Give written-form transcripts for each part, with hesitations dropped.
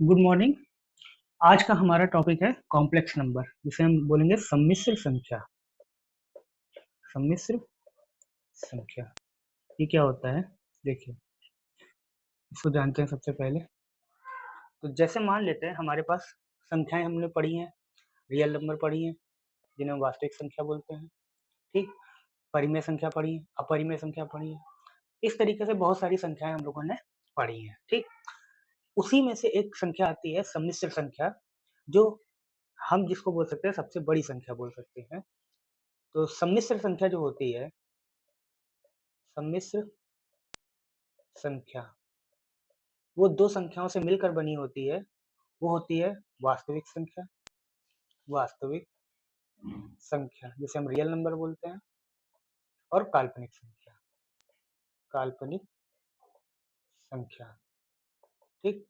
Good morning. आज का हमारा टॉपिक है कॉम्प्लेक्स नंबर, जिसे हम बोलेंगे सम्मिश्र संख्या। सम्मिश्र संख्या ये क्या होता है? देखिए, इसको जानते हैं सबसे पहले। तो जैसे मान लेते हैं हमारे पास संख्याएं हमने पढ़ी हैं, रियल नंबर पढ़ी हैं जिन्हें हम वास्तविक संख्या बोलते हैं, ठीक। परिमेय संख्या पढ़ी है, अपरिमेय संख्या पढ़ी है। इस तरीके से बहुत सारी संख्याएं हम लोगों ने पढ़ी हैं, ठीक। उसी में से एक संख्या आती है सम्मिश्र संख्या, जो हम जिसको बोल सकते हैं सबसे बड़ी संख्या बोल सकते हैं। तो सम्मिश्र संख्या जो होती है, सम्मिश्र संख्या वो दो संख्याओं से मिलकर बनी होती है। वो होती है वास्तविक संख्या, वास्तविक संख्या जिसे हम रियल नंबर बोलते हैं, और काल्पनिक संख्या, काल्पनिक संख्या, ठीक।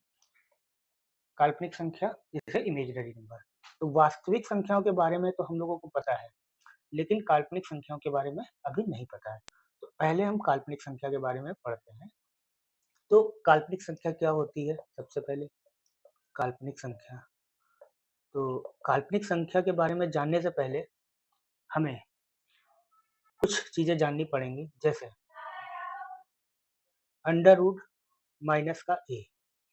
काल्पनिक संख्या जिसे इमेजिनरी नंबर। तो वास्तविक संख्याओं के बारे में तो हम लोगों को पता है, लेकिन काल्पनिक संख्याओं के बारे में अभी नहीं पता है। तो पहले हम काल्पनिक संख्या के बारे में पढ़ते हैं। तो काल्पनिक संख्या क्या होती है? सबसे पहले काल्पनिक संख्या, तो काल्पनिक संख्या के बारे में जानने से पहले हमें कुछ चीजें जाननी पड़ेंगी, जैसे अंडर रूट माइनस का ए।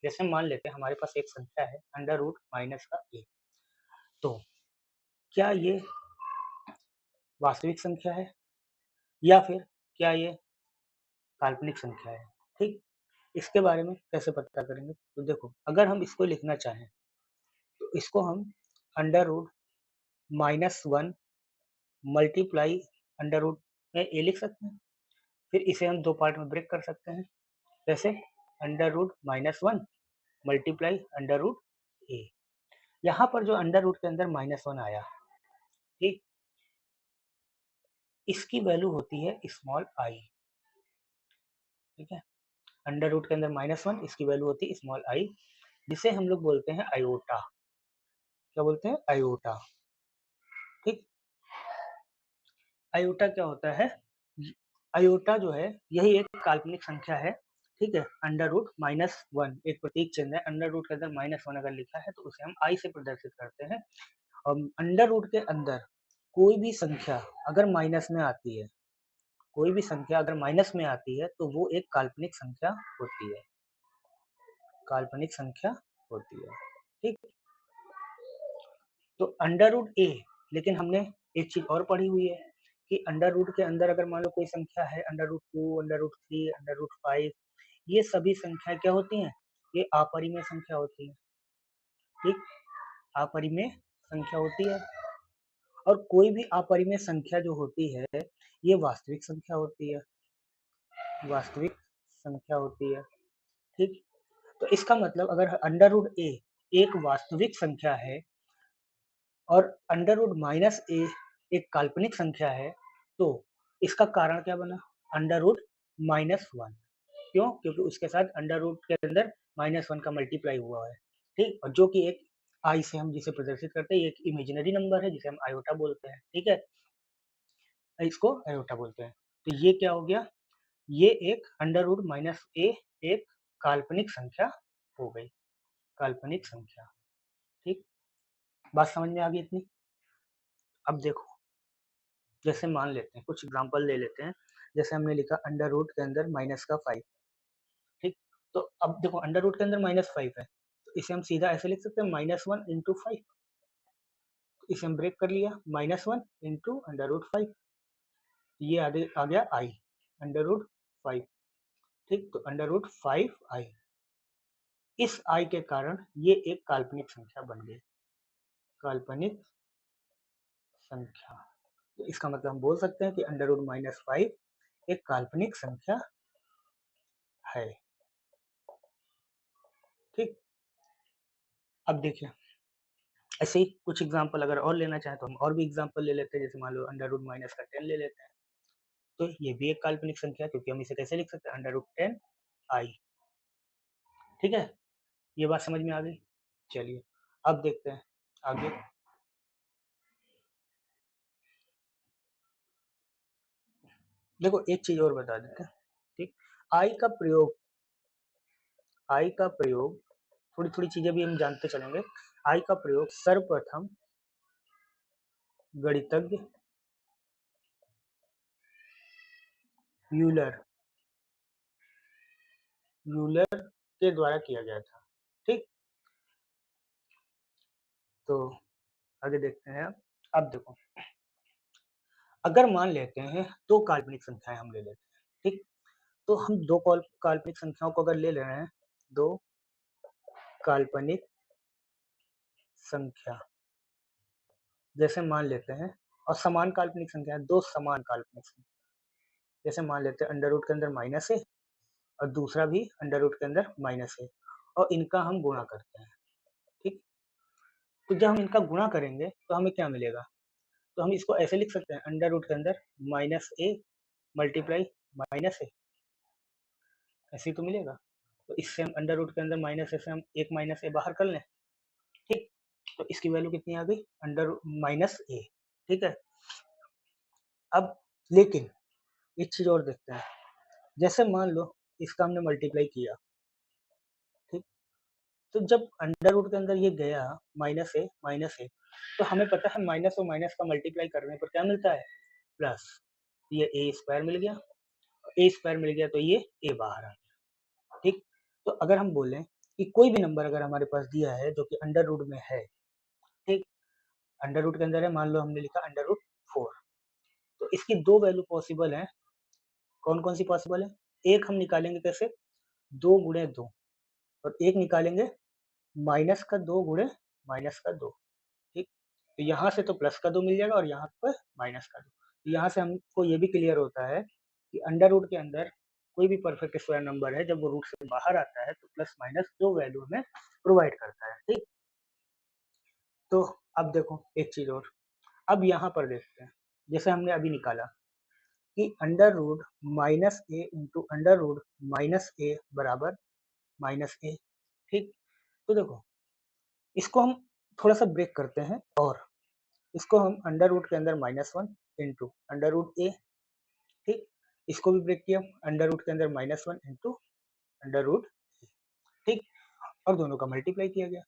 जैसे मान लेते हैं हमारे पास एक संख्या है अंडर रूट माइनस का ए, तो क्या ये वास्तविक संख्या है या फिर क्या ये काल्पनिक संख्या है, ठीक। इसके बारे में कैसे पता करेंगे? तो देखो, अगर हम इसको लिखना चाहें तो इसको हम under root -1 multiply under root में ए लिख सकते हैं। फिर इसे हम दो पार्ट में ब्रेक कर सकते हैं, जैसे under root -1 multiply under root A. यहाँ पर जो अंडर रूट के अंदर -1 आया, ठीक, इसकी वैल्यू होती है स्मॉल आई, ठीक है। अंडर रूट के अंदर -1, इसकी वैल्यू होती है स्मॉल आई, जिसे हम लोग बोलते हैं आयोटा। क्या बोलते हैं? आयोटा, ठीक। आयोटा क्या होता है? आयोटा जो है यही एक काल्पनिक संख्या है, ठीक है। अंडर रूट -1 एक प्रतीक चिन्ह है, अंडर रूट के अंदर -1 अगर लिखा है तो उसे हम आई से प्रदर्शित करते हैं। और अंडर रूट के अंदर कोई भी संख्या अगर माइनस में आती है, कोई भी संख्या अगर माइनस में आती है तो वो एक काल्पनिक संख्या होती है, काल्पनिक संख्या होती है, ठीक। तो अंडर रूट ए, लेकिन हमने एक चीज और पढ़ी हुई है कि अंडर रूट के अंदर अगर मान लो कोई संख्या है under root 2, under root 3, under root 5, ये सभी संख्या क्या होती हैं? ये अपरिमेय संख्या होती है, ठीक। अपरिमेय संख्या होती है, और कोई भी अपरिमेय संख्या जो होती है ये वास्तविक संख्या होती है, वास्तविक संख्या होती है, ठीक। तो इसका मतलब अगर अंडर रूट ए एक वास्तविक संख्या है और अंडर रूट माइनस ए एक काल्पनिक संख्या है, तो इसका कारण क्या बना? Under root -1। क्यों? क्योंकि उसके साथ अंडर रूट के अंदर -1 का मल्टीप्लाई हुआ है, ठीक। और जो कि एक आई से हम जिसे प्रदर्शित करते हैं, एक इमेजिनरी नंबर है जिसे हम आयोटा बोलते हैं, ठीक है। इसको आयोटा बोलते हैं। तो ये क्या हो गया? ये एक अंडर रूट माइनस ए एक काल्पनिक संख्या हो गई, काल्पनिक संख्या, ठीक। बात समझ में आ गई इतनी? अब देखो, जैसे मान लेते हैं, कुछ एग्जांपल ले लेते हैं। जैसे हमने लिखा अंडर रूट के अंदर माइनस का 5, ठीक। तो अब देखो अंडर रूट के अंदर -5 है, तो इसे हम सीधा ऐसे लिख सकते हैं -1 इंटू 5। इसे हम ब्रेक कर लिया, -1 इंटू अंडर रूट 5, ये आ गया आई, अंडर रूट 5, ठीक। तो अंडर रूट 5 आई, इस आई के कारण ये एक काल्पनिक संख्या बन गई, काल्पनिक संख्या। तो इसका मतलब हम बोल सकते हैं कि अंडर रूट -5 एक काल्पनिक संख्या है, ठीक। अब देखिए, ऐसे ही कुछ एग्जांपल अगर और लेना चाहें तो हम और भी एग्जांपल ले लेते हैं। जैसे मान लो अंडर रूट माइनस का 10 ले लेते हैं, तो ये भी एक काल्पनिक संख्या है, क्योंकि हम इसे कैसे लिख सकते हैं? अंडर रूट 10 आई, ठीक है। ये बात समझ में आ गई? चलिए अब देखते हैं आगे। देखो एक चीज और बता देते हैं, ठीक। आई का प्रयोग, आई का प्रयोग थोड़ी थोड़ी चीजें भी हम जानते चलेंगे। आई का प्रयोग सर्वप्रथम गणितज्ञ यूलर यूलर के द्वारा किया गया था। ठीक, तो आगे देखते हैं। अब देखो, अगर मान लेते हैं दो काल्पनिक संख्याएं हम ले लेते हैं। ठीक, तो हम दो काल्पनिक संख्याओं को अगर ले ले रहे हैं, दो काल्पनिक संख्या जैसे मान लेते हैं, और समान काल्पनिक संख्या, दो समान काल्पनिक संख्या जैसे मान लेते हैं अंडर रूट के अंदर माइनस है और दूसरा भी अंडर रूट के अंदर माइनस है, और इनका हम गुणा करते हैं। ठीक, तो जब हम इनका गुणा करेंगे तो हमें क्या मिलेगा, तो हम इसको ऐसे लिख सकते हैं अंडर रूट के अंदर माइनस ए मल्टीप्लाई माइनस ए, ऐसे ही तो मिलेगा। तो इससे हम अंडर रूट के अंदर माइनस ए से हम एक माइनस ए बाहर कर लें। ठीक, तो इसकी वैल्यू कितनी आ गई, अंडर माइनस ए। ठीक है, अब लेकिन एक चीज और देखते हैं। जैसे मान लो इसका हमने मल्टीप्लाई किया, ठीक, तो जब अंडर रूट के अंदर ये गया माइनस ए, तो हमें पता है माइनस और माइनस का मल्टीप्लाई करने पर क्या मिलता है, प्लस। ये ए स्क्वायर मिल गया, ए स्क्वायर मिल गया तो ये ए बाहर आ गया। ठीक, तो अगर हम बोलें कि कोई भी नंबर अगर हमारे पास दिया है जो कि अंडर रूट में है, ठीक, अंडर रूट के अंदर है, मान लो हमने लिखा अंडर रूट 4, तो इसकी दो वैल्यू पॉसिबल है। कौन कौन सी पॉसिबल है, एक हम निकालेंगे कैसे, 2 गुणे 2, और एक निकालेंगे माइनस का 2 गुणे माइनस का 2। ठीक, तो यहाँ से तो प्लस का 2 मिल जाएगा और यहाँ पर माइनस का 2। तो यहाँ से हमको ये भी क्लियर होता है कि अंडर रूट के अंदर कोई भी परफेक्ट स्क्वायर नंबर है, जब वो रूट से बाहर आता है तो प्लस माइनस दो वैल्यू हमें प्रोवाइड करता है। ठीक, तो अब देखो एक चीज और, अब यहाँ पर देखते हैं, जैसे हमने अभी निकाला कि अंडर रूट माइनस ए इंटू अंडर रूट माइनस ए बराबर माइनस ए। ठीक, तो देखो इसको हम थोड़ा सा ब्रेक करते हैं, और इसको हम अंडर रूट के अंदर -1 इंटू अंडर रूट ए। ठीक, इसको भी ब्रेक किया, अंडर रूट के अंदर -1 इंटू अंडर रूट। ठीक, और दोनों का मल्टीप्लाई किया गया।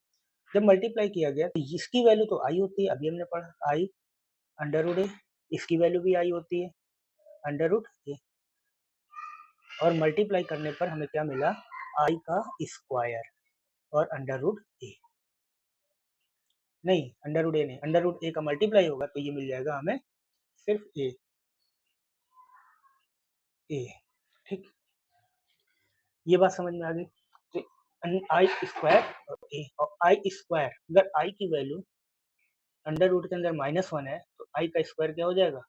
जब मल्टीप्लाई किया गया तो इसकी वैल्यू तो आई होती है, अभी हमने पढ़ा आई अंडर रूट ए, इसकी वैल्यू भी आई होती है अंडर रूट ए, और मल्टीप्लाई करने पर हमें क्या मिला, आई का स्क्वायर और अंडर रूट ए। नहीं, अंडर रूट ए नहीं, अंडर रूट ए का मल्टीप्लाई होगा तो ये मिल जाएगा हमें सिर्फ ए। ठीक, ये बात समझ में आ गई। तो आई स्क्वायर और ए, और आई स्क्वायर, अगर आई की वैल्यू अंडर रूट के अंदर -1 है तो आई का स्क्वायर क्या हो जाएगा,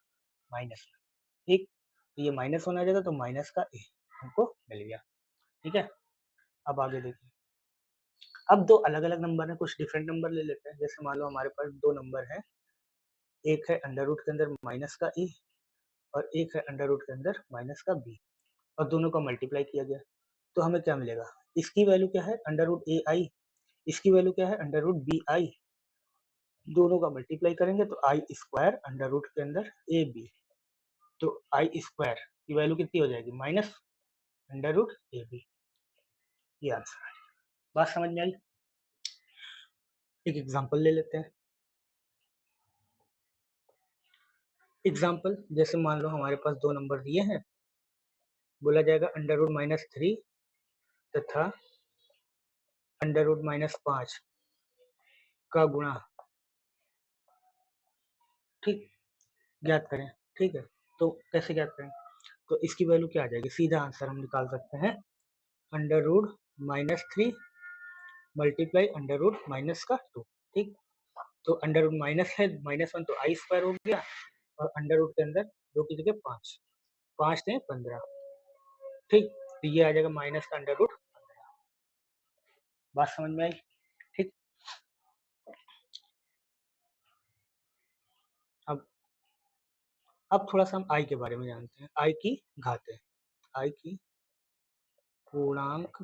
-1। ठीक, तो ये -1 आ जाएगा तो माइनस का ए हमको मिल गया। ठीक है, अब आगे देखिए। अब दो अलग अलग नंबर है, कुछ डिफरेंट नंबर ले लेते हैं। जैसे मान लो हमारे पास दो नंबर है, एक है अंडर रूट के अंदर माइनस का ए और एक है अंडर रूट के अंदर माइनस का बी, और दोनों का मल्टीप्लाई किया गया तो हमें क्या मिलेगा, इसकी वैल्यू क्या है अंडर रूट ए आई, इसकी वैल्यू क्या है अंडर रूट बी आई, दोनों का मल्टीप्लाई करेंगे तो आई स्क्वायर अंडर रूट के अंदर ए बी, तो आई स्क्वायर की वैल्यू कितनी हो जाएगी, minus under root a b. ये आंसर है। बात समझ में आई। एक एग्जांपल ले लेते हैं। एग्जांपल जैसे मान लो हमारे पास दो नंबर दिए हैं, बोला जाएगा अंडर रूट -3 तथा अंडर रूट -5 का गुणा। ठीक, ज्ञात करें। ठीक है, तो कैसे ज्ञात करें, तो इसकी वैल्यू क्या आ जाएगी, सीधा आंसर हम निकाल सकते हैं under root -3 multiply under root -2। ठीक, तो अंडर रूट माइनस है, -1 तो आई स्क्वायर हो गया, और अंडर रूट के अंदर दो की जगह 5, 5 थे 15। ठीक, तो ये आ जाएगा माइनस का अंडर रूट। बात समझ में आई। ठीक, अब थोड़ा सा हम आई के बारे में जानते हैं। आई की घातें, आई की पूर्णांक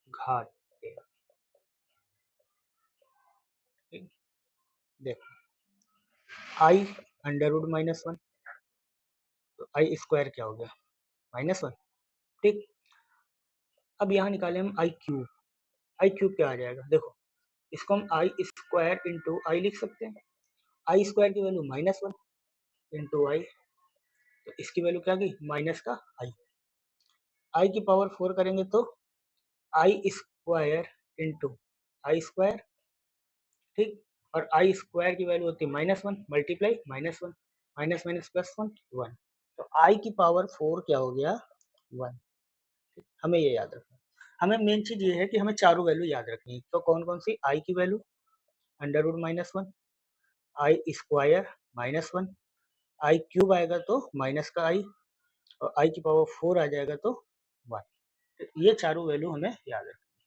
घातें। ठीक, देखो आई अंडर रूट -1, तो आई स्क्वायर क्या हो गया, -1। ठीक, अब यहाँ निकाले हम आई क्यूब, आई क्यूब क्या आ जाएगा, देखो इसको हम आई स्क्वायर इंटू आई लिख सकते हैं। आई स्क्वायर की वैल्यू -1 इंटू आई, तो इसकी वैल्यू क्या गई, माइनस का आई। आई की पावर 4 करेंगे तो आई स्क्वायर इंटू आई स्क्वायर, ठीक। और आई स्क्वायर की वैल्यू होती है -1 मल्टीप्लाई -1, माइनस माइनस प्लस 1 1, तो आई की पावर 4 क्या हो गया, 1। हमें ये याद रखना। हमें मेन चीज ये है कि हमें चारों वैल्यू याद रखनी है। तो कौन कौन सी, आई की वैल्यू √-1, आई स्क्वायर -1, आई क्यूब आएगा तो माइनस का आई, और आई की पावर 4 आ जाएगा तो 1। तो ये चारों वैल्यू हमें याद रखनी है,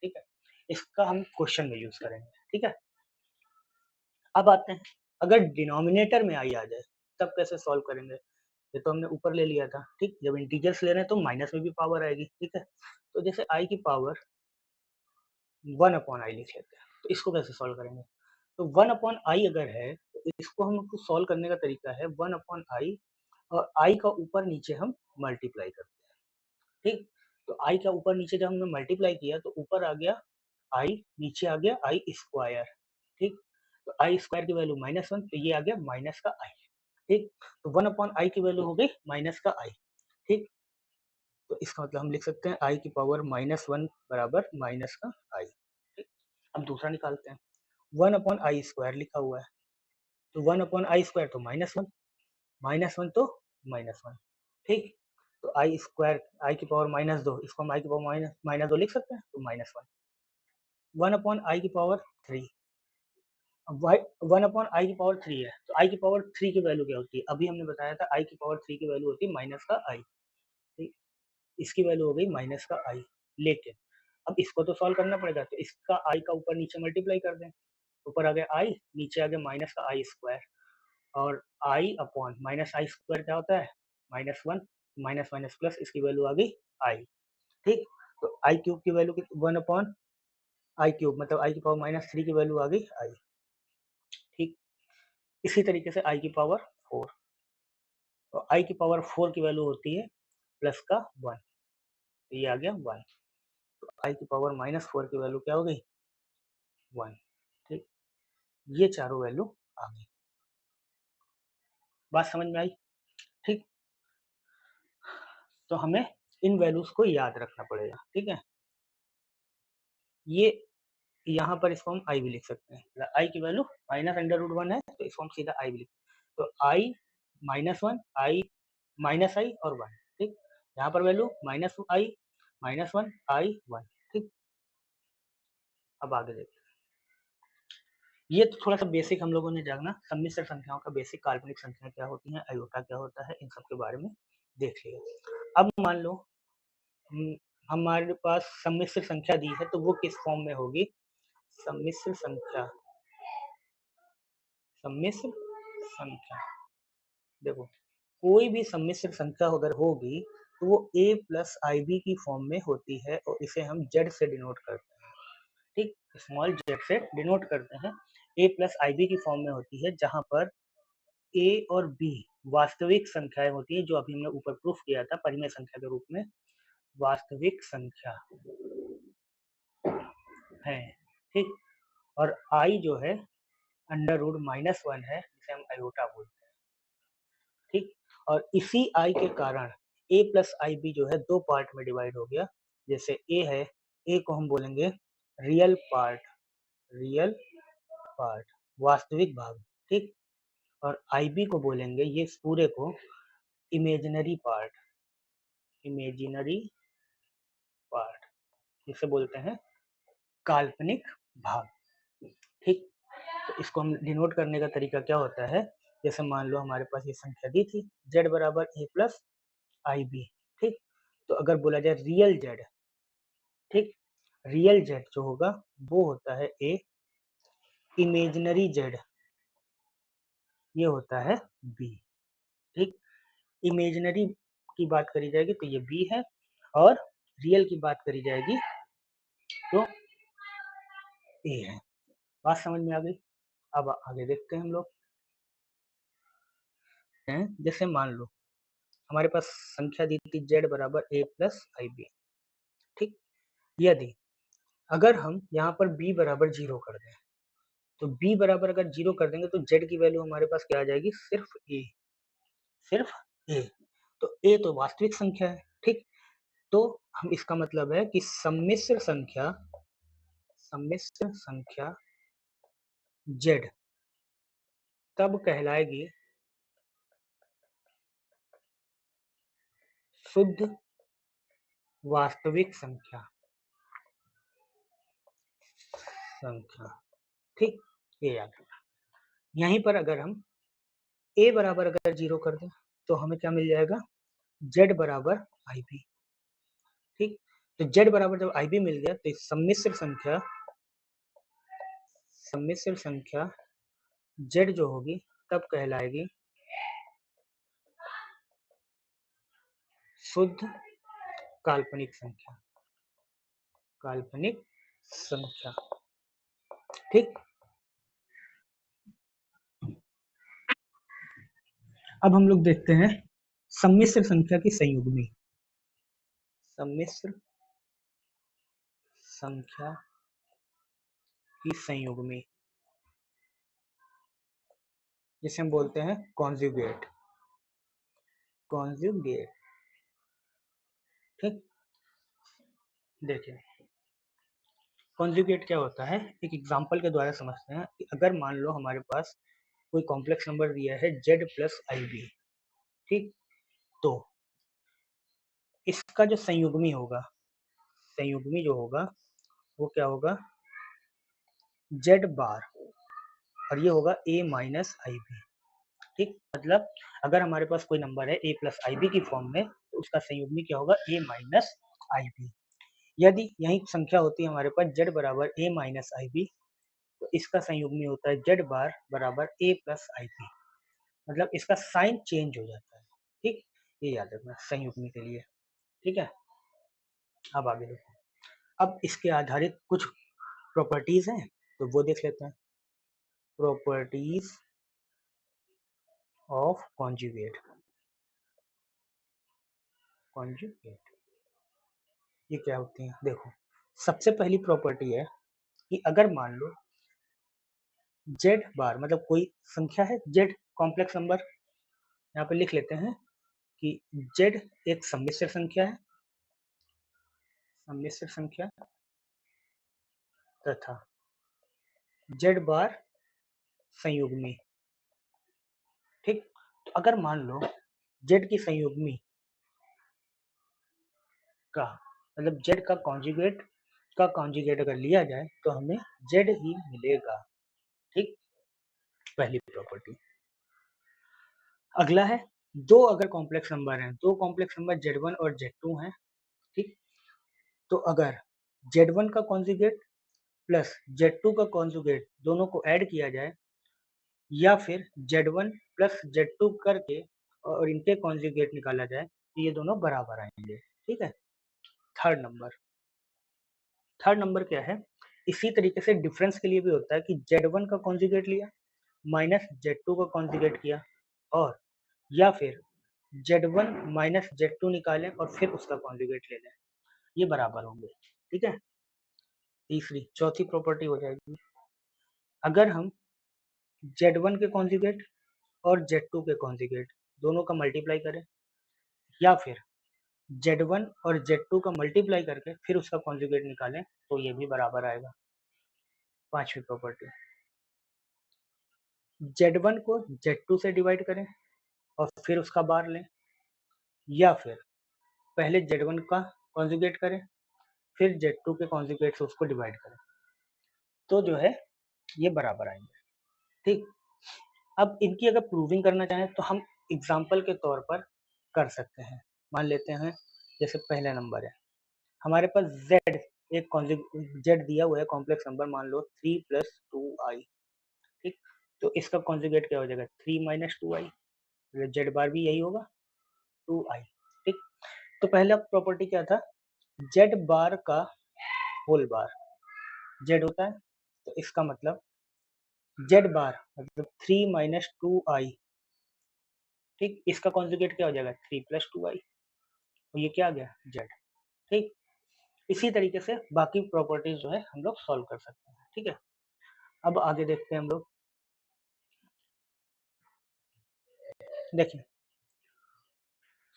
ठीक है। इसका हम क्वेश्चन में यूज करेंगे, ठीक है। अब आते हैं, अगर डिनोमिनेटर में आई आ जाए तब कैसे सॉल्व करेंगे। ये तो हमने ऊपर ले लिया था, ठीक। जब इंटीजर्स ले रहे हैं तो माइनस में भी पावर आएगी, ठीक है। तो जैसे आई की पावर 1/i लिख लेते हैं, तो इसको कैसे सॉल्व करेंगे। तो 1/i अगर है तो इसको हमको सॉल्व करने का तरीका है 1/i, और i का ऊपर नीचे हम मल्टीप्लाई करते हैं, ठीक। तो i का ऊपर नीचे जब हमने मल्टीप्लाई किया तो ऊपर आ गया i, नीचे आ गया आई स्क्वायर, ठीक। तो आई स्क्वायर की वैल्यू -1, तो ये आ गया माइनस का आई, ठीक। तो 1/i की वैल्यू हो गई माइनस का आई, ठीक। तो इसका मतलब हम लिख सकते हैं i की पावर -1 बराबर माइनस का आई, ठीक। अब दूसरा निकालते हैं, 1/i स्क्वायर लिखा हुआ है, तो 1/i स्क्वायर तो -1, -1 तो -1, ठीक। तो आई स्क्वायर, आई की पावर -2, इसको हम आई की पावर -2 लिख सकते हैं, तो -1। 1/i की पावर 3, अब 1/i की पावर 3 है, तो i की पावर 3 की वैल्यू क्या होती है, अभी हमने बताया था i की पावर 3 की वैल्यू होती है माइनस का आई, ठीक। इसकी वैल्यू हो गई माइनस का आई, लेकिन अब इसको तो सॉल्व करना पड़ेगा, तो इसका आई का ऊपर नीचे मल्टीप्लाई कर दें, ऊपर आ गया आई, नीचे आ गया माइनस का आई स्क्वायर, और आई अपॉन माइनस आई स्क्वायर क्या होता है, -1, माइनस माइनस प्लस, इसकी वैल्यू आ गई आई, ठीक। तो आई क्यूब की वैल्यू 1/आई क्यूब, मतलब आई की पावर -3 की वैल्यू आ गई आई, ठीक। इसी तरीके से आई की पावर 4, और आई की पावर 4 की वैल्यू होती है प्लस का 1, तो ये आ गया 1। तो आई की पावर -4 की वैल्यू क्या हो गई, 1, ठीक। ये चारों वैल्यू आ गई, बात समझ में आई, ठीक। तो हमें इन वैल्यूज को याद रखना पड़ेगा, ठीक है। ये यहाँ पर इसको हम आई भी लिख सकते हैं, आई की वैल्यू -√1 है, तो इसको हम सीधा आई भी लिख, तो आई -1, आई माइनस आई और 1, ठीक। यहाँ पर वैल्यू -i, -1 i 1, ठीक। अब आगे देखते हैं, ये तो थोड़ा सा बेसिक हम लोगों ने जानना, सम्मिश्र संख्याओं का बेसिक, काल्पनिक संख्या क्या होती है, अयोटा क्या होता है, इन सब के बारे में देख लिया। अब मान लो हमारे पास सम्मिश्र संख्या दी है, तो वो किस फॉर्म में होगी, सम्मिश्र संख्या, सम्मिश्र संख्या, देखो कोई भी सम्मिश्र संख्या अगर होगी तो वो a प्लस आई बी की फॉर्म में होती है, और इसे हम z से डिनोट करते हैं, ठीक। स्मॉल z से डिनोट करते हैं, a प्लस आई बी की फॉर्म में होती है, जहां पर a और b वास्तविक संख्याएं होती हैं, जो अभी हमने ऊपर प्रूफ किया था परिमेय संख्या के रूप में वास्तविक संख्या है, ठीक। और i जो है √-1 है, जिसे हम अयोटा बोलते हैं, ठीक। और इसी i के कारण a प्लस आई बी जो है दो पार्ट में डिवाइड हो गया, जैसे a है, a को हम बोलेंगे रियल पार्ट, रियल पार्ट वास्तविक भाग, ठीक। और आई बी को बोलेंगे ये पूरे को इमेजिनरी पार्ट, इमेजिनरी पार्ट, इसे बोलते हैं काल्पनिक भाग, ठीक। तो इसको हम डिनोट करने का तरीका क्या होता है, जैसे मान लो हमारे पास ये संख्या दी थी z बराबर a प्लस आई बी, ठीक। तो अगर बोला जाए रियल z, ठीक, रियल z जो होगा वो होता है a, इमेजिनरी z ये होता है b, ठीक। इमेजिनरी की बात करी जाएगी तो ये b है, और रियल की बात करी जाएगी तो a है। बात समझ में आ गई। अब आगे देखते हैं हम लोग, जैसे मान लो हमारे पास संख्या दी थी z बराबर a प्लस आई बी, ठीक। यदि अगर हम यहाँ पर b बराबर 0 कर दें, तो b बराबर अगर 0 कर देंगे तो z की वैल्यू हमारे पास क्या आ जाएगी, सिर्फ a, सिर्फ a। तो a तो वास्तविक संख्या है, ठीक। तो हम इसका मतलब है कि सम्मिश्र संख्या z तब कहलाएगी शुद्ध वास्तविक संख्या, ठीक। ये याद रखना। यहीं पर अगर हम a बराबर अगर 0 कर दें तो हमें क्या मिल जाएगा, z बराबर ib, ठीक। तो z बराबर जब ib मिल गया तो सम्मिश्र संख्या z जो होगी तब कहलाएगी शुद्ध काल्पनिक संख्या, ठीक। अब हम लोग देखते हैं सम्मिश्र संख्या की संयुग्मी, सम्मिश्र संख्या की संयुग्मी जिसे हम बोलते हैं कॉन्जुगेट, ठीक। देखिए कॉन्जुगेट क्या होता है, एक एग्जांपल के द्वारा समझते हैं कि अगर मान लो हमारे पास कोई कॉम्प्लेक्स नंबर दिया है z प्लस ib, ठीक। तो इसका जो संयुग्मी जो होगा वो क्या होगा, z बार, और ये होगा a माइनस ib, ठीक। मतलब अगर हमारे पास कोई नंबर है a प्लस ib की फॉर्म में तो उसका संयुग्मी क्या होगा, a माइनस ib। यदि यही संख्या होती है हमारे पास z बराबर a माइनस ib, तो इसका संयुग्मी होता है z बार बराबर a प्लस ib, मतलब इसका साइन चेंज हो जाता है, ठीक। ये याद रखना संयुग्मी के लिए, ठीक है। अब आगे देखो, अब इसके आधारित कुछ प्रॉपर्टीज हैं तो वो देख लेते हैं। प्रॉपर्टीज ऑफ कॉन्जुगेट, ये क्या होती है, देखो सबसे पहली प्रॉपर्टी है कि अगर मान लो z बार, मतलब कोई संख्या है z कॉम्प्लेक्स नंबर, यहाँ पे लिख लेते हैं कि z एक सम्मिश्र संख्या है, तथा z बार संयुग्मी, ठीक। तो अगर मान लो z की संयुग्मी का मतलब z का कॉन्जुगेट अगर लिया जाए तो हमें z ही मिलेगा, ठीक। पहली प्रॉपर्टी। अगला है दो अगर कॉम्प्लेक्स नंबर हैं, दो कॉम्प्लेक्स नंबर z1 और z2 हैं, ठीक। तो अगर z1 का कॉन्जुगेट प्लस z2 का कॉन्जुगेट दोनों को ऐड किया जाए, या फिर z1 प्लस z2 करके और इनके कॉन्जुगेट निकाला जाए तो ये दोनों बराबर आएंगे, ठीक है। थर्ड नंबर क्या है, इसी तरीके से डिफरेंस के लिए भी होता है कि z1 का कॉन्जुगेट लिया माइनस z2 का कॉन्जुगेट किया, और या फिर z1 माइनस z2 निकालें और फिर उसका कॉन्जुगेट ले लें, ये बराबर होंगे, ठीक है। चौथी प्रॉपर्टी हो जाएगी, अगर हम z1 के कॉन्जुगेट और z2 के कॉन्जुगेट दोनों का मल्टीप्लाई करें, या फिर z1 और z2 का मल्टीप्लाई करके फिर उसका कॉन्जुगेट निकालें तो ये भी बराबर आएगा। पांचवी प्रॉपर्टी, z1 को z2 से डिवाइड करें और फिर उसका बार लें, या फिर पहले z1 का कॉन्जुगेट करें फिर z2 के कॉन्जुगेट से उसको डिवाइड करें, तो जो है ये बराबर आएंगे, ठीक। अब इनकी अगर प्रूविंग करना चाहें तो हम एग्जाम्पल के तौर पर कर सकते हैं। मान लेते हैं जैसे पहला नंबर है हमारे पास z, एक z दिया हुआ है कॉम्प्लेक्स नंबर, मान लो 3 प्लस 2i, ठीक। तो इसका कॉन्जुगेट क्या हो जाएगा, 3 माइनस 2i, z बार भी यही होगा 2i, ठीक। तो पहला प्रॉपर्टी क्या था, z बार का होल बार, z होता है तो इसका मतलब z बार मतलब 3 माइनस 2i, ठीक। इसका कॉन्जुगेट क्या हो जाएगा 3 प्लस 2i, और ये क्या आ गया z, ठीक। इसी तरीके से बाकी प्रॉपर्टीज जो है हम लोग सॉल्व कर सकते हैं। ठीक है, अब आगे देखते हैं हम लोग। देखिए,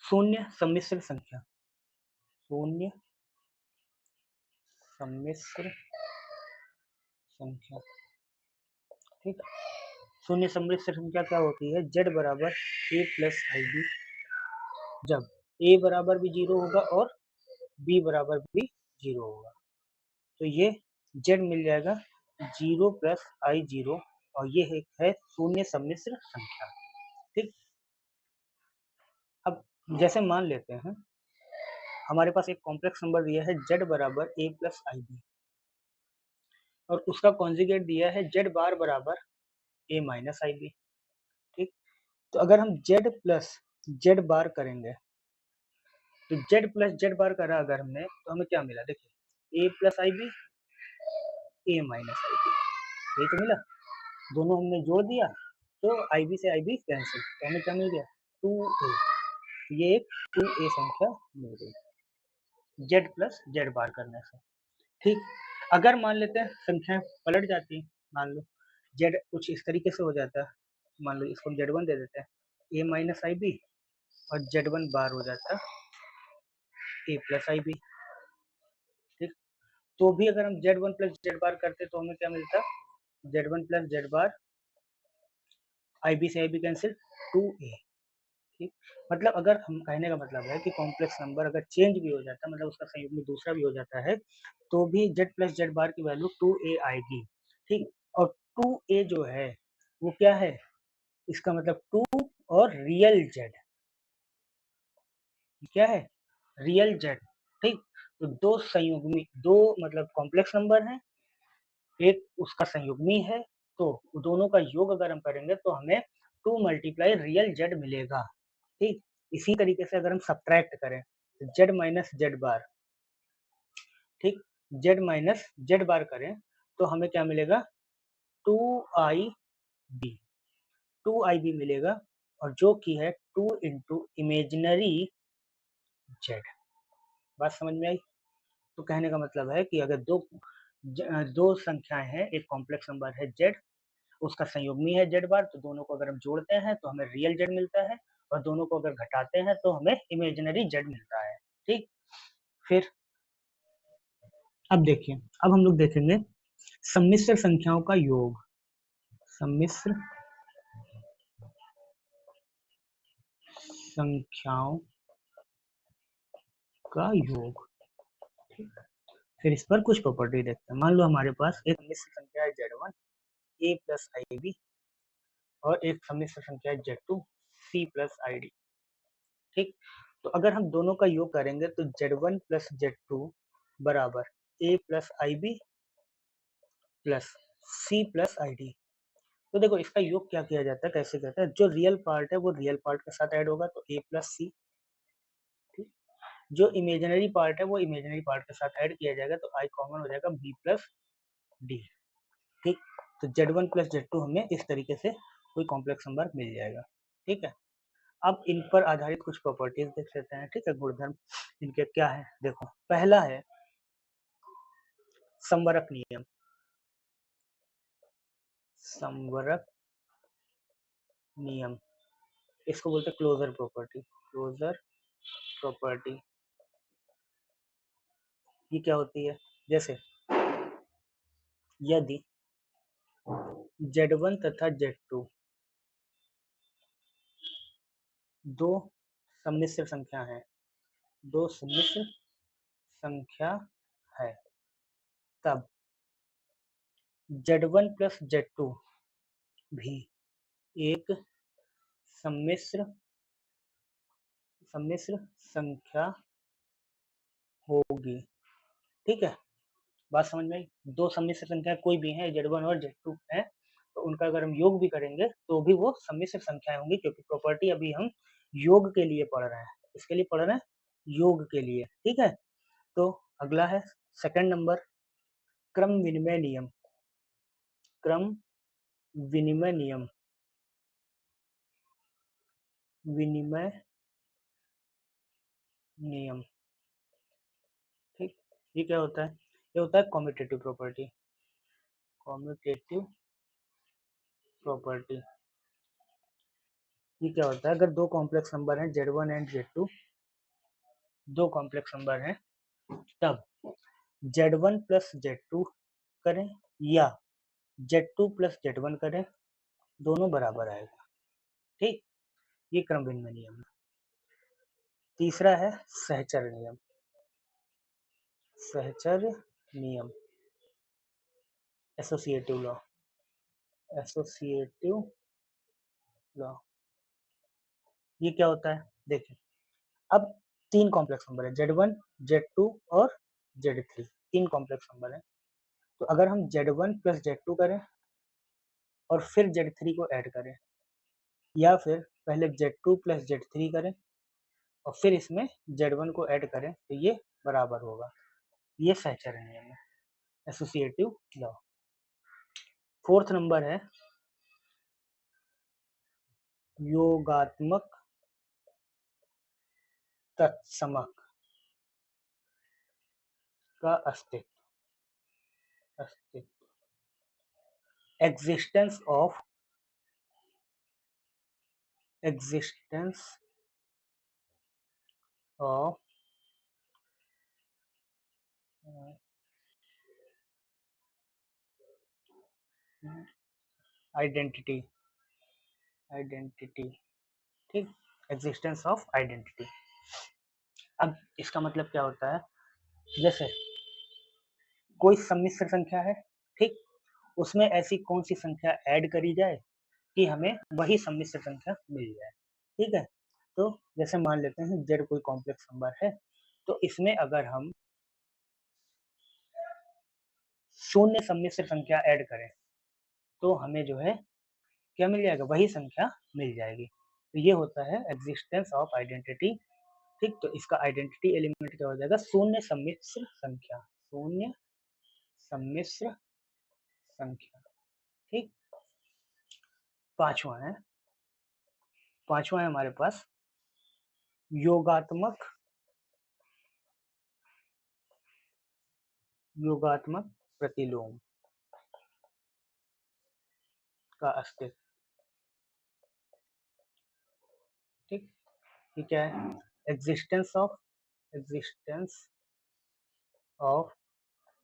शून्य सम्मिश्र संख्या, शून्य सम्मिश्र संख्या, ठीक है। शून्य सम्मिश्र संख्या क्या होती है? z बराबर a प्लस आई बी, जब a बराबर भी 0 होगा और b बराबर भी 0 होगा, तो ये z मिल जाएगा 0 प्लस आई 0, और ये है शून्य सम्मिश्र संख्या। ठीक, अब जैसे मान लेते हैं हमारे पास एक कॉम्प्लेक्स नंबर दिया है z बराबर a प्लस आई बी, और उसका कॉन्जुगेट दिया है z बार बराबर a माइनस आई बी। ठीक, तो अगर हम z प्लस z बार करेंगे, तो z प्लस z बार करा अगर हमने, तो हमें क्या मिला? देखिए, a plus i b, a minus i b, यही तो मिला। दोनों हमने जोड़ दिया, तो आई बी से आई बी कैंसिल, तो हमें क्या मिल गया? 2a। ये एक 2a संख्या मिल गई z प्लस z बार करने से। ठीक, अगर मान लेते हैं संख्याएं पलट जाती, मान लो z कुछ इस तरीके से हो जाता है, मान लो इसको हम z1 दे देते हैं, a माइनस आई बी, और z1 बार हो जाता a प्लस आई बी। ठीक, तो भी अगर हम z1 प्लस z बार करते तो हमें क्या मिलता? z1 प्लस z बार, आई बी से आई बी कैंसिल, 2a। ठीक, मतलब अगर हम कहने का मतलब है कि कॉम्प्लेक्स नंबर अगर चेंज भी हो जाता है, मतलब उसका संयुग्मी दूसरा भी हो जाता है, तो भी z प्लस z बार की वैल्यू 2a आएगी। ठीक, और 2a जो है वो क्या है? इसका मतलब 2 और रियल z, क्या है? Real z। ठीक, तो दो संयुग्मी, दो मतलब कॉम्प्लेक्स नंबर है, एक उसका संयुग्मी है, तो दोनों का योग अगर हम करेंगे तो हमें 2 मल्टीप्लाई रियल z मिलेगा। ठीक, इसी तरीके से अगर हम सब्ट्रैक्ट करें, z माइनस जेड बार, ठीक, z माइनस जेड बार करें तो हमें क्या मिलेगा? 2ib, 2ib मिलेगा, और जो कि है 2 इंटू इमेजिनरी z। बात समझ में आई? तो कहने का मतलब है कि अगर दो संख्याएं हैं, एक कॉम्प्लेक्स नंबर है z, उसका संयुग्मी है z बार, तो दोनों को अगर हम जोड़ते हैं तो हमें रियल z मिलता है, और दोनों को अगर घटाते हैं तो हमें इमेजिनरी z मिलता है। ठीक, फिर अब देखिए, अब हम लोग देखेंगे सम्मिश्र संख्याओं का योग, सम्मिश्र संख्याओं का योग। ठीक, फिर इस पर कुछ प्रॉपर्टी देखते हैं। मान लो हमारे पास एक सम्मिश्र संख्या है z1 a plus i B, और एक सम्मिश्र संख्या है z2 c plus i D. ठीक, तो अगर हम दोनों का योग करेंगे तो z1 प्लस z2 बराबर a plus i b plus c plus i d. तो देखो इसका योग क्या किया जाता है, कैसे करते हैं? जो रियल पार्ट है वो रियल पार्ट के साथ ऐड होगा, तो a प्लस सी। ठीक, जो इमेजिनरी पार्ट है वो इमेजिनरी पार्ट के साथ ऐड किया जाएगा, तो i कॉमन हो जाएगा b प्लस डी। ठीक, तो z1 प्लस z2 हमें इस तरीके से कोई कॉम्प्लेक्स नंबर मिल जाएगा। ठीक है, अब इन पर आधारित कुछ प्रॉपर्टीज देख लेते हैं। ठीक है, गुणधर्म इनके क्या है? देखो, पहला है संवरक नियम, संवरक नियम, इसको बोलते हैं क्लोजर प्रॉपर्टी, क्लोजर प्रॉपर्टी। ये क्या होती है? जैसे यदि z1 तथा z2 दो सम्मिश्र संख्या है, दो सम्मिश्र संख्या है, तब z1 प्लस z2 भी एक सम्मिश्र सम्मिश्र संख्या होगी। ठीक है, बात समझ में आई? दो सम्मिश्र संख्या कोई भी है, z1 और z2 है, तो उनका अगर हम योग भी करेंगे तो भी वो सम्मिश्र संख्याएं होंगी, क्योंकि प्रॉपर्टी अभी हम योग के लिए पढ़ रहे हैं। इसके लिए पढ़ रहे हैं, योग के लिए। ठीक है, तो अगला है सेकंड नंबर, क्रम विनिमय नियम, क्रम विनिमय नियम, विनिमय नियम। ठीक, ये क्या होता है? ये होता है कम्यूटेटिव प्रॉपर्टी। कम्यूटेटिव प्रॉपर्टी ये क्या होता है? अगर दो कॉम्प्लेक्स नंबर हैं Z1 एंड Z2, दो कॉम्प्लेक्स नंबर हैं, तब Z1 प्लस Z2 करें या Z2 प्लस Z1 करें, दोनों बराबर आएगा। ठीक, ये क्रम भिन्न नियम है। तीसरा है सहचर नियम। सहचर नियम, एसोसिएटिव लॉ। एसोसिएटिव लॉ ये क्या होता है? देखिए, अब तीन कॉम्प्लेक्स नंबर है Z1, Z2 और Z3, तीन कॉम्प्लेक्स नंबर है। तो अगर हम Z1 प्लस Z2 करें और फिर Z3 को ऐड करें, या फिर पहले Z2 प्लस Z3 करें और फिर इसमें Z1 को ऐड करें, तो ये बराबर होगा। ये सहचर नियम है, एसोसिएटिव लॉ। फोर्थ नंबर है योगात्मक तत्समक का अस्तित्व। existence of identity. ठीक, एग्जिस्टेंस ऑफ आइडेंटिटी। अब इसका मतलब क्या होता है? जैसे कोई सम्मिश्र संख्या है, ठीक, उसमें ऐसी कौन सी संख्या ऐड करी जाए कि हमें वही सम्मिश्र संख्या मिल जाए। ठीक है, तो जैसे मान लेते हैं Z कोई कॉम्प्लेक्स नंबर है, तो इसमें अगर हम शून्य सम्मिश्र संख्या ऐड करें तो हमें जो है क्या मिल जाएगा? वही संख्या मिल जाएगी। तो ये होता है एग्जिस्टेंस ऑफ आइडेंटिटी। ठीक, तो इसका आइडेंटिटी एलिमेंट क्या हो जाएगा? शून्य सम्मिश्र संख्या। शून्य सम्मिश्र संख्या। ठीक, पांचवा है हमारे पास योगात्मक प्रतिलोम का अस्तित्व। ठीक, ये क्या है? Existence of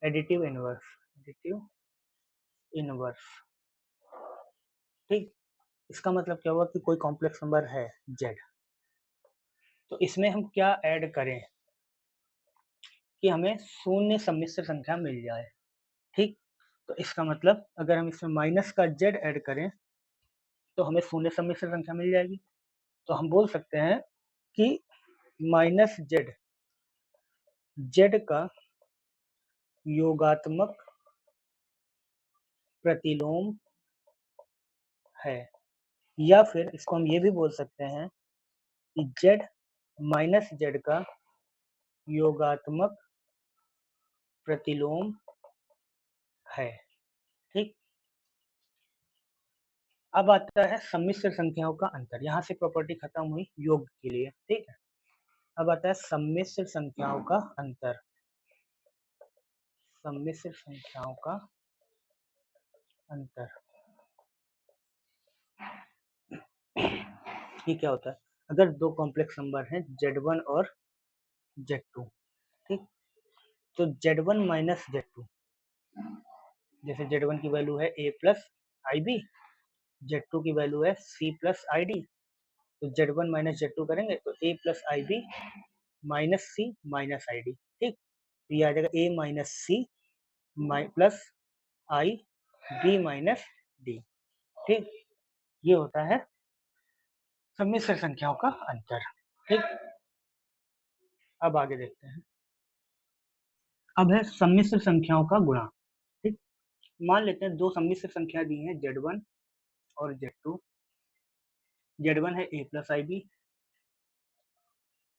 additive inverse. ठीक, इसका मतलब क्या हुआ कि कोई कॉम्प्लेक्स नंबर है Z, तो इसमें हम क्या ऐड करें कि हमें शून्य सम्मिश्र संख्या मिल जाए। ठीक, तो इसका मतलब अगर हम इसमें माइनस का Z ऐड करें तो हमें शून्य सम्मिश्र संख्या मिल जाएगी। तो हम बोल सकते हैं कि माइनस Z का योगात्मक प्रतिलोम है, या फिर इसको हम ये भी बोल सकते हैं कि Z माइनस Z का योगात्मक प्रतिलोम है। ठीक, अब आता है सम्मिश्र संख्याओं का अंतर। यहाँ से प्रॉपर्टी खत्म हुई योग के लिए। ठीक है, अब आता है सम्मिश्र संख्याओं का अंतर। सम्मिश्र संख्याओं का अंतर ये क्या होता है? अगर दो कॉम्प्लेक्स नंबर हैं Z1 और Z2, ठीक, तो Z1 माइनस Z2, जैसे Z1 की वैल्यू है A प्लस IB, Z2 की वैल्यू है C प्लस ID, तो Z1 माइनस Z2 करेंगे तो A plus IB minus C minus ID। ठीक, तो ये आ जाएगा A minus C plus IB minus D। ठीक, ये होता है सम्मिश्र संख्याओं का अंतर। ठीक, अब आगे देखते हैं। अब है सम्मिश्र संख्याओं का गुणा। ठीक, मान लेते हैं दो सम्मिश्र संख्या दी हैं Z1 और Z2। Z1 है A प्लस IB,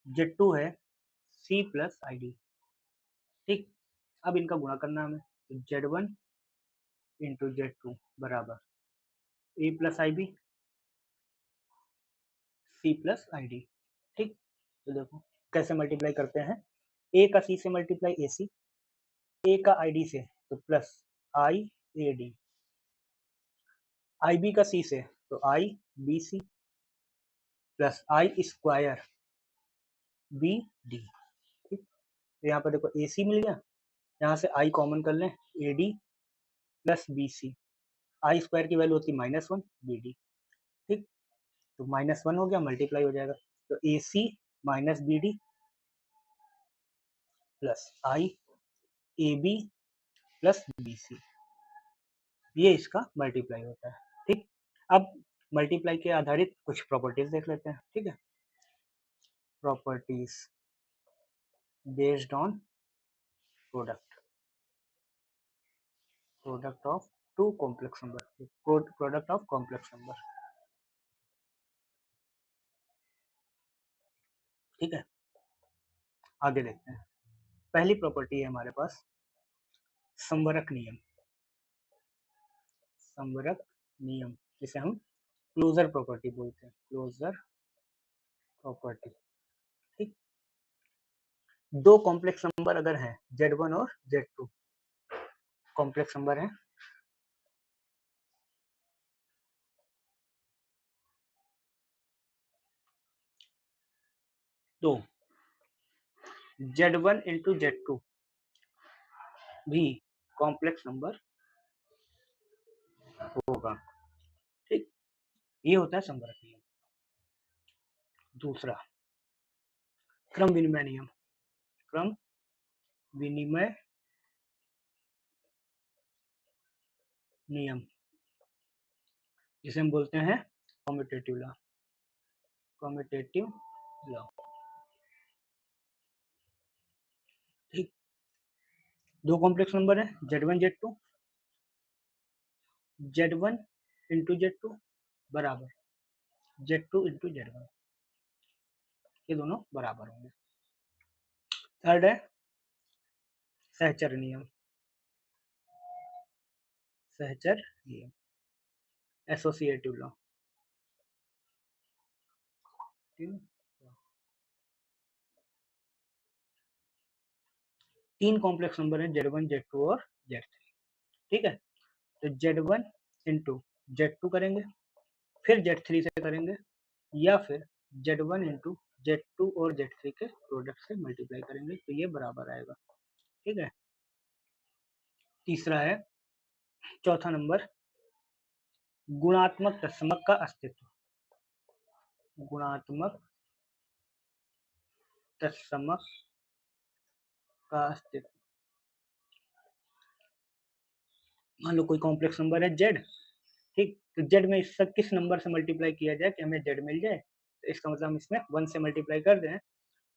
Z2 है C प्लस ID। ठीक, अब इनका गुणा करना हमें, तो Z1 इंटू Z2 बराबर A plus IB C plus ID। ठीक, तो देखो कैसे मल्टीप्लाई करते हैं। A का C से मल्टीप्लाई AC, ए का आईडी से तो plus I A D, I B का सी से तो आई बी सी प्लस आई स्क्वायर बी डी। ठीक, तो यहाँ पर देखो ए सी मिल गया, यहाँ से आई कॉमन कर लें, a d plus B c, i square की वैल्यू होती है -1 बी डी। ठीक, तो -1 हो गया, मल्टीप्लाई हो जाएगा, तो A C minus B D plus I A B plus B C, ये इसका मल्टीप्लाई होता है। ठीक, अब मल्टीप्लाई के आधारित कुछ प्रॉपर्टीज देख लेते हैं। ठीक है, properties based on product, product of two complex number, product of complex number. ठीक है, आगे देखते हैं। पहली प्रॉपर्टी है हमारे पास संवरक नियम, संवरक नियम जिसे हम क्लोजर प्रॉपर्टी बोलते हैं, क्लोजर प्रॉपर्टी। ठीक, दो कॉम्प्लेक्स नंबर अगर हैं Z1 और Z2, कॉम्प्लेक्स नंबर है, तो Z1 इंटू Z2 भी कॉम्प्लेक्स नंबर होगा। ठीक, ये होता है संवरक नियम। दूसरा क्रम विनिमय नियम, क्रम विनिमय नियम जिसे हम बोलते हैं कॉम्यूटेटिव लॉ, कॉम्यूटेटिव लॉ। ठीक, दो कॉम्प्लेक्स नंबर है Z1 Z2, Z1 into Z2 बराबर Z2 इंटू Z1, ये दोनों बराबर होंगे। थर्ड है सहचर नियम, सहचर नियम, एसोसिएटिव लॉ। तीन कॉम्प्लेक्स नंबर है Z1 Z2 और Z3। ठीक है, तो Z1 इंटू Z2 करेंगे, फिर Z3 से करेंगे, या फिर Z1 इंटू Z2 और Z3 के प्रोडक्ट से मल्टीप्लाई करेंगे, तो ये बराबर आएगा। ठीक है, तीसरा है, चौथा नंबर गुणात्मक तत्समक का अस्तित्व, गुणात्मक तत्समक का अस्तित्व। मान लो कोई कॉम्प्लेक्स नंबर है Z, ठीक, तो Z में इससे किस नंबर से मल्टीप्लाई किया जाए कि हमें Z मिल जाए, तो इसका मतलब हम इसमें 1 से मल्टीप्लाई कर दें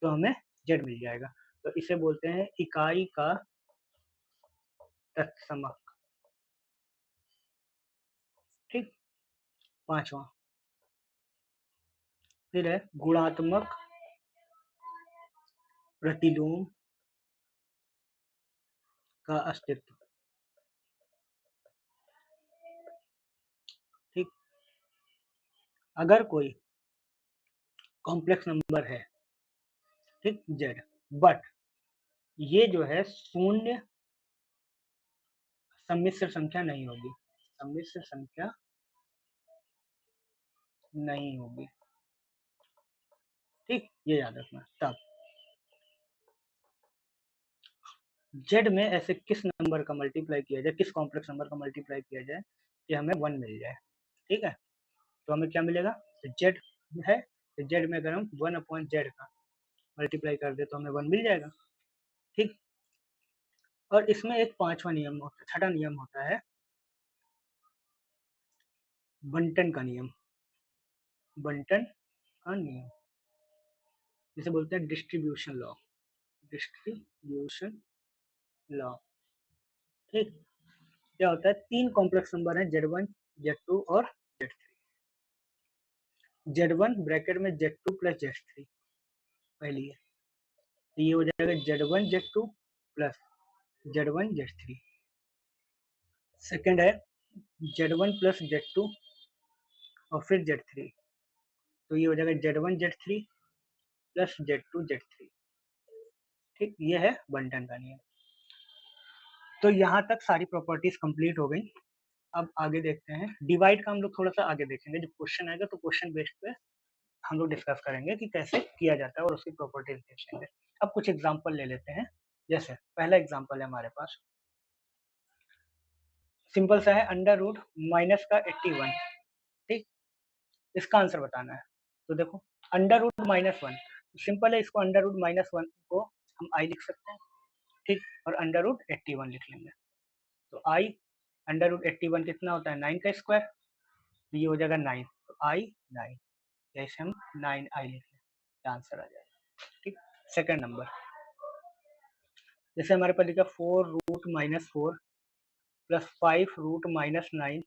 तो हमें Z मिल जाएगा, तो इसे बोलते हैं इकाई का तत्समक। ठीक, पांचवा फिर है गुणात्मक प्रतिलोम का अस्तित्व। ठीक, अगर कोई कॉम्प्लेक्स नंबर है, ठीक Z, बट ये जो है शून्य सम्मिश्र संख्या नहीं होगी, सम्मिश्र संख्या नहीं होगी। ठीक, ये याद रखना। तब Z में ऐसे किस नंबर का मल्टीप्लाई किया जाए, किस कॉम्प्लेक्स नंबर का मल्टीप्लाई किया जाए कि हमें 1 मिल जाए। ठीक है, तो हमें क्या मिलेगा, तो Z है, तो Z में अगर हम 1/Z का मल्टीप्लाई कर दे तो हमें 1 मिल जाएगा। ठीक, और इसमें एक पांचवा नियम होता है, छठा नियम होता है बंटन का नियम, बंटन का नियम जिसे बोलते हैं डिस्ट्रीब्यूशन लॉ, डिस्ट्रीब्यूशन लॉ। ठीक, क्या होता है, तीन कॉम्प्लेक्स नंबर है Z1 Z2 और Z3, Z1 ब्रैकेट में Z2 प्लस Z3 पहली है, तो ये हो जाएगा Z1 Z2 plus Z1 Z3। Second है Z1 प्लस Z2 और फिर Z3, तो ये हो जाएगा Z1 Z3 plus Z2 Z3। ठीक, ये है बंटन का नियम। तो यहाँ तक सारी प्रॉपर्टीज कंप्लीट हो गई। अब आगे देखते हैं डिवाइड का, हम लोग थोड़ा सा आगे देखेंगे, जब क्वेश्चन आएगा तो क्वेश्चन बेस्ड पे हम लोग डिस्कस करेंगे कि कैसे किया जाता है और उसकी प्रॉपर्टीज देखेंगे। अब कुछ एग्जांपल ले लेते हैं। जैसे पहला एग्जांपल है हमारे पास, सिंपल सा है, अंडर रूट माइनस का 81, ठीक, इसका आंसर बताना है। तो देखो अंडर रूट -1, सिंपल है, इसको अंडर रूट -1 को हम आई लिख सकते हैं, ठीक, और अंडर रूट 81 लिख लेंगे। तो आई अंडर रूट 81 कितना होता है, 9 का स्क्वायर, तो ये हो जाएगा 9, तो आई 9, जैसे हम 9 आई लिख लें, आंसर आ जाएगा, ठीक। सेकंड नंबर, जैसे हमारे पास लिखा 4 root -4 plus 5 root -9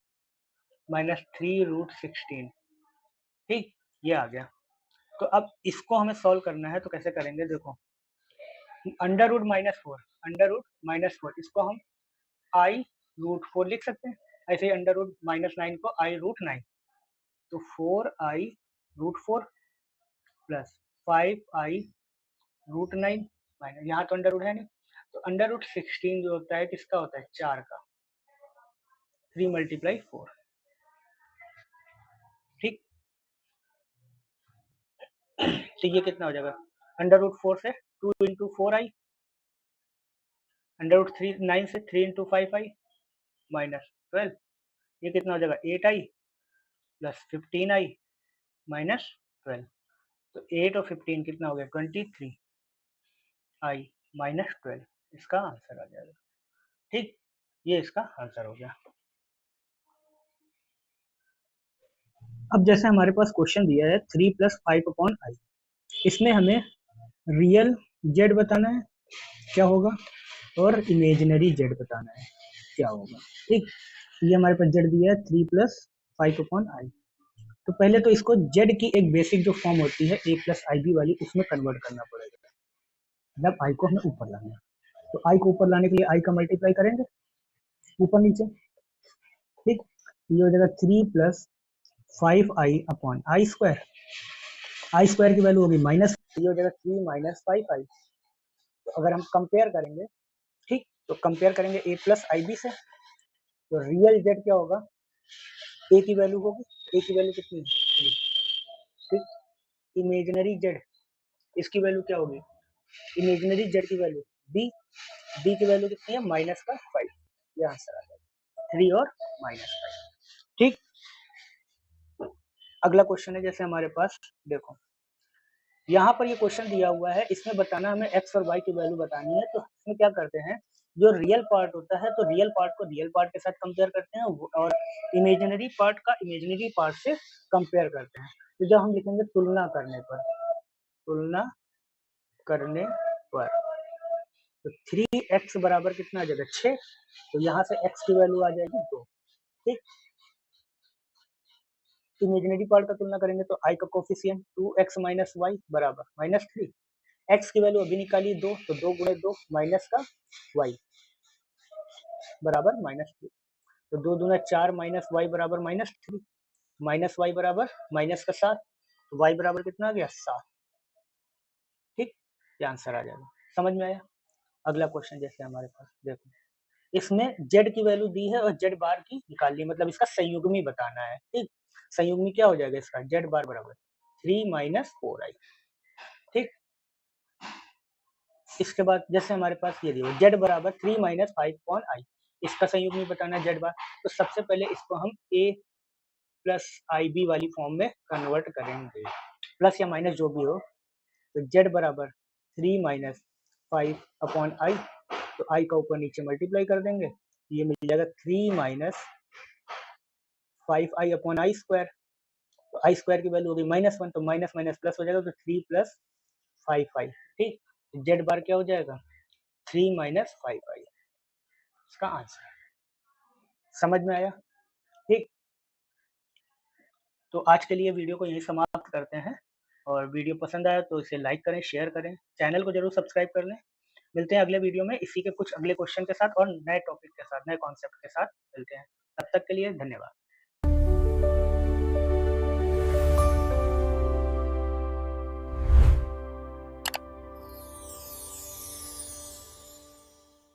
minus 3 root 16, ठीक, ये आ गया। तो अब इसको हमें सॉल्व करना है, तो कैसे करेंगे, देखो अंडर रूट -4 इसको हम आई रूट 4 लिख सकते हैं, ऐसे ही अंडर रूट -9 को आई रूट 9, तो 4i root 4 plus 5i root 9 minus, यहाँ तो अंडर रूट है नहीं, तो अंडर रूट 16 जो होता है किसका होता है, 4 का, 3 × 4, ठीक। तो ये कितना हो जाएगा, अंडर रूट 4 से 2 × 4i, अंडर रूट 9 से 3 × 5i माइनस 12, ये कितना हो जाएगा 8i प्लस 15i माइनस 12, तो 8 और 15 कितना हो गया 23i माइनस 12, इसका आंसर आ जाएगा, ठीक, ये इसका आंसर हो गया। अब जैसे हमारे पास क्वेश्चन दिया है 3 + 5/i, इसमें हमें रियल जेड बताना है क्या होगा, और इमेजिनरी जेड बताना है क्या होगा, ठीक। ये हमारे पास जेड दिया है 3 + 5/i, तो पहले तो इसको जेड की एक बेसिक जो फॉर्म होती है a + ib वाली, उसमें कन्वर्ट करना पड़ेगा, मतलब आई को हमें ऊपर लाना है, तो आई को ऊपर लाने के लिए आई का मल्टीप्लाई करेंगे ऊपर नीचे, ठीक, ये हो जाएगा 3 + 5i/i², i² की वैल्यू होगी माइनस, ये हो जाएगा 3 - 5i। तो अगर हम कंपेयर करेंगे, ठीक, तो कंपेयर करेंगे a + ib से, तो रियल जेड क्या होगा, a की वैल्यू होगी, a की वैल्यू कितनी है, ठीक, इमेजिनरी जेड, इसकी वैल्यू क्या होगी, इमेजिनरी जेड की वैल्यू b की वैल्यू कितनी है -5, ये आंसर आ जाएगा 3 और -5, ठीक। अगला क्वेश्चन है, जैसे हमारे पास देखो यहाँ पर ये क्वेश्चन दिया हुआ है, इसमें बताना हमें x और y की वैल्यू बतानी है, तो इसमें क्या करते हैं, जो रियल पार्ट होता है तो रियल पार्ट को रियल पार्ट के साथ कंपेयर करते हैं, और इमेजिनरी पार्ट का इमेजिनरी पार्ट से कंपेयर करते हैं। तो जब हम लिखेंगे तुलना करने पर, तो 3x बराबर कितना आ जाएगा 6, तो यहाँ से x की वैल्यू आ जाएगी 2, ठीक। इमेजिनरी पार्ट का तुलना करेंगे तो i का कोफिशिएंट 2x - y बराबर -3, x की वैल्यू अभी निकाली 2, तो 2 × 2 माइनस का y बराबर -3, तो 2 दूना 4 - y बराबर -3, -y बराबर माइनस का 7, तो y बराबर कितना आ गया 7, ठीक, ये आंसर आ जाएगा, समझ में आया। अगला क्वेश्चन जैसे हमारे पास देखो, इसमें z की वैल्यू दी है और z बार की निकालनी है, मतलब इसका संयुग्मी बताना है, ठीक। संयुग्मी क्या हो जाएगा इसका, z बार बराबर 3 - 4i, ठीक। इसके बाद जैसे हमारे पास ये दिया z बराबर 3 - 5/i, इसका संयुग्मी बताना है z बार, तो सबसे पहले इसको हम a + ib वाली फॉर्म में कन्वर्ट करेंगे, प्लस या माइनस जो भी हो, तो z बराबर 3 - 5/i, तो i का ऊपर नीचे मल्टीप्लाई कर देंगे, ये मिल जाएगा 3 - 5i/i², तो i² की वैल्यू होगी -1, तो माइनस माइनस प्लस हो जाएगा, तो 3 + 5i, ठीक, z बार क्या हो जाएगा 3 - 5i, इसका आंसर, समझ में आया, ठीक। तो आज के लिए वीडियो को यहीं समाप्त करते हैं, और वीडियो पसंद आया तो इसे लाइक करें, शेयर करें, चैनल को जरूर सब्सक्राइब कर लें। मिलते हैं अगले वीडियो में इसी के कुछ अगले क्वेश्चन के साथ और नए टॉपिक के साथ, नए कॉन्सेप्ट के साथ मिलते हैं। तब तक के लिए धन्यवाद।